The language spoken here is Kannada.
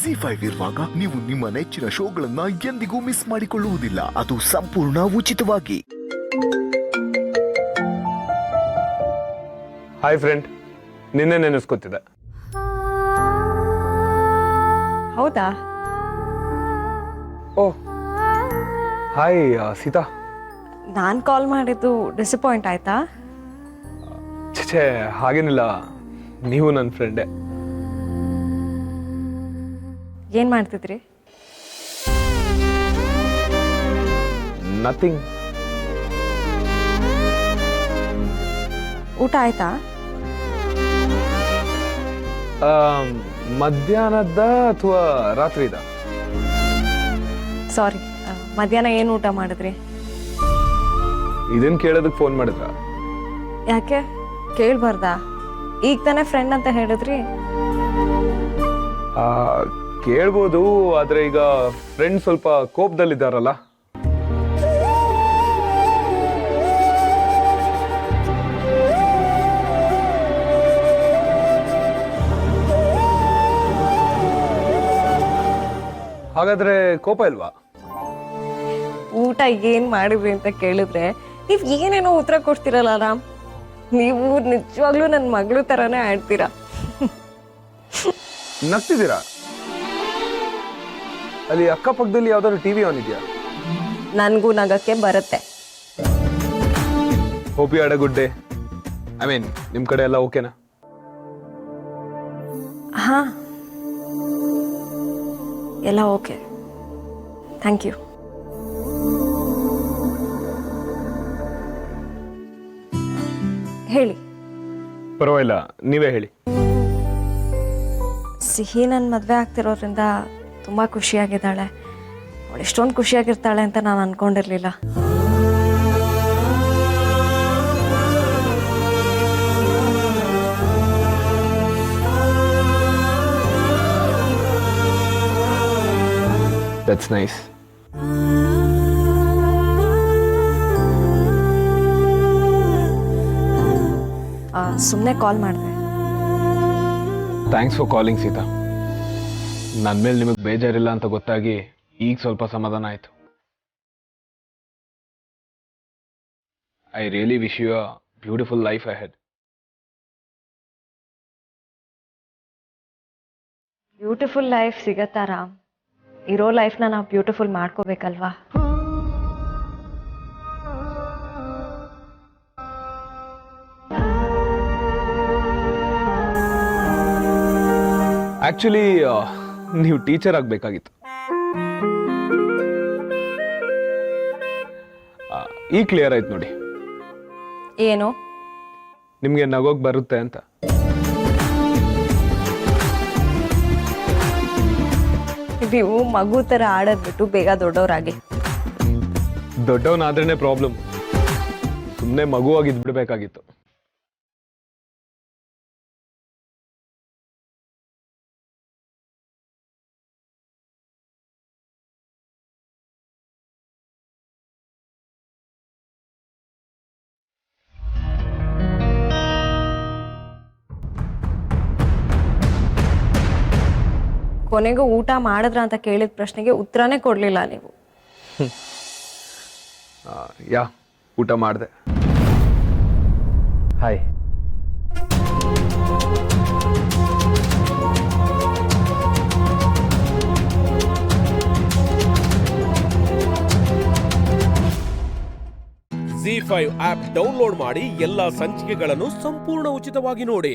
ಜಿ5 ಇರುವಾಗ ನೀವು ನಿಮ್ಮ ನೆಚ್ಚಿನ ಶೋಗಳನ್ನ ಎಂದಿಗೂ ಮಿಸ್ ಮಾಡಿಕೊಳ್ಳುವುದಿಲ್ಲ. ಅದು ಸಂಪೂರ್ಣ ಉಚಿತವಾಗಿ. ಹಾಯ್ ಫ್ರೆಂಡ್, ನಿನ್ನೆ ನೆನೆಸ್ಕೊತಿದ್ದೆ. ಹೌದಾ? ಓ ಹಾಯ್ ಸೀತಾ. ನಾನು ಕಾಲ್ ಮಾಡಿದ್ದು ಡಿಸಪಾಯಿಂಟ್ ಆಯ್ತಾ? ಛೇ ಹಾಗೇನಿಲ್ಲ, ನೀವು ನನ್ನ ಫ್ರೆಂಡೇ. ಏನು ಮಾಡ್ತಿದ್ರಿ? ನಥಿಂಗ್. ಊಟ ಆಯ್ತಾ? ಮಧ್ಯಾಹ್ನದ ಅಥವಾ ರಾತ್ರಿದ? ಸಾರಿ, ಮಧ್ಯಾಹ್ನ ಏನು ಊಟ ಮಾಡಿದ್ರಿ? ಇದನ್ನ ಕೇಳೋದಕ್ಕೆ ಫೋನ್ ಮಾಡಿದ್ರ? ಯಾಕೆ ಕೇಳಬಾರ್ದಾ? ಈಗ ತಾನೇ ಫ್ರೆಂಡ್ ಅಂತ ಹೇಳಿದ್ರಿ. ಕೇಳ್ಬೋದು, ಆದ್ರೆ ಈಗ ಫ್ರೆಂಡ್ ಸ್ವಲ್ಪ ಕೋಪದಲ್ಲಿದ್ದಾರಲ್ಲ. ಹಾಗಾದ್ರೆ ಕೋಪ ಇಲ್ವಾ? ಊಟ ಏನು ಮಾಡಿದ್ರಿ ಅಂತ ಕೇಳಿದ್ರೆ ನೀವು ಏನೇನೋ ಉತ್ತರ ಕೊಡ್ತೀರಲ್ಲ ರಾಮ್. ನೀವು ನಿಜವಾಗ್ಲೂ ನನ್ನ ಮಗಳು ಥರನೇ ಆಡ್ತೀರಾ. ನಗ್ತಿದ್ದೀರಾ? ಅಲ್ಲಿ ಅಕ್ಕಪಕ್ಕದಲ್ಲಿ ಯಾವ್ದಾದ್ರು ಟಿವಿ ಆನ್ ಇದೆಯಾ? ನನಗೂ ನಗಕ್ಕೆ ಬರುತ್ತೆ. Hope you had a good day. I mean, ನಿಮ್ ಕಡೆ ಎಲ್ಲ ಓಕೆನಾ? ಹಾ, ಎಲ್ಲ ಓಕೆ, ಥ್ಯಾಂಕ್ ಯು. ಹೇಳಿ. ಪರವಾಗಿಲ್ಲ, ನೀವೇ ಹೇಳಿ. ಸಿಹಿ ನನ್ನ ಮದುವೆ ಆಗ್ತಿರೋದ್ರಿಂದ ತುಂಬ ಖುಷಿಯಾಗಿದ್ದಾಳೆ. ಅವಳು ಎಷ್ಟೊಂದು ಖುಷಿಯಾಗಿರ್ತಾಳೆ ಅಂತ ನಾನು ಅಂದ್ಕೊಂಡಿರಲಿಲ್ಲ. That's nice. ಸುಮ್ಮನೆ ಕಾಲ್ ಮಾಡಿದೆ. Thanks for calling Sita. ನನ್ನ ಮೇಲೆ ನಿಮಗೆ ಬೇಜಾರಿಲ್ಲ ಅಂತ ಗೊತ್ತಾಗಿ ಈಗ ಸ್ವಲ್ಪ ಸಮಾಧಾನ ಆಯಿತು. I really wish you a beautiful life ahead. Beautiful life ಸಿಗತ್ತಾ ರಾಮ್? ಇರೋ ಲೈಫ್ನ ನಾವು ಬ್ಯೂಟಿಫುಲ್ ಮಾಡ್ಕೋಬೇಕಲ್ವಾ? ಆಕ್ಚುಲಿ ನೀವು ಟೀಚರ್ ಆಗಬೇಕಾಗಿತ್ತು. ಈ ಕ್ಲಿಯರ್ ಆಯ್ತು ನೋಡಿ. ಏನು? ನಿಮಗೆ ನಗೋಗ್ ಬರುತ್ತೆ ಅಂತ. ನೀವು ಮಗು ಥರ ಆಡೋದ್ಬಿಟ್ಟು ಬೇಗ ದೊಡ್ಡವರಾಗಿ. ದೊಡ್ಡವನಾದ್ರೇನೆ ಪ್ರಾಬ್ಲಮ್. ಸುಮ್ಮನೆ ಮಗುವಾಗಿ ಇದ್ಬಿಡ್ಬೇಕಾಗಿತ್ತು. ಕೊನೆಗೂ ಊಟ ಮಾಡಿದ್ರ ಅಂತ ಕೇಳಿದ ಪ್ರಶ್ನೆಗೆ ಉತ್ತರನೇ ಕೊಡಲಿಲ್ಲ ನೀವು. ಯಾ, ಊಟ ಮಾಡಿದೆ. ಹಾಯ್. ಜಿ5 ಆಪ್ ಡೌನ್ಲೋಡ್ ಮಾಡಿ ಎಲ್ಲಾ ಸಂಚಿಕೆಗಳನ್ನು ಸಂಪೂರ್ಣ ಉಚಿತವಾಗಿ ನೋಡಿ.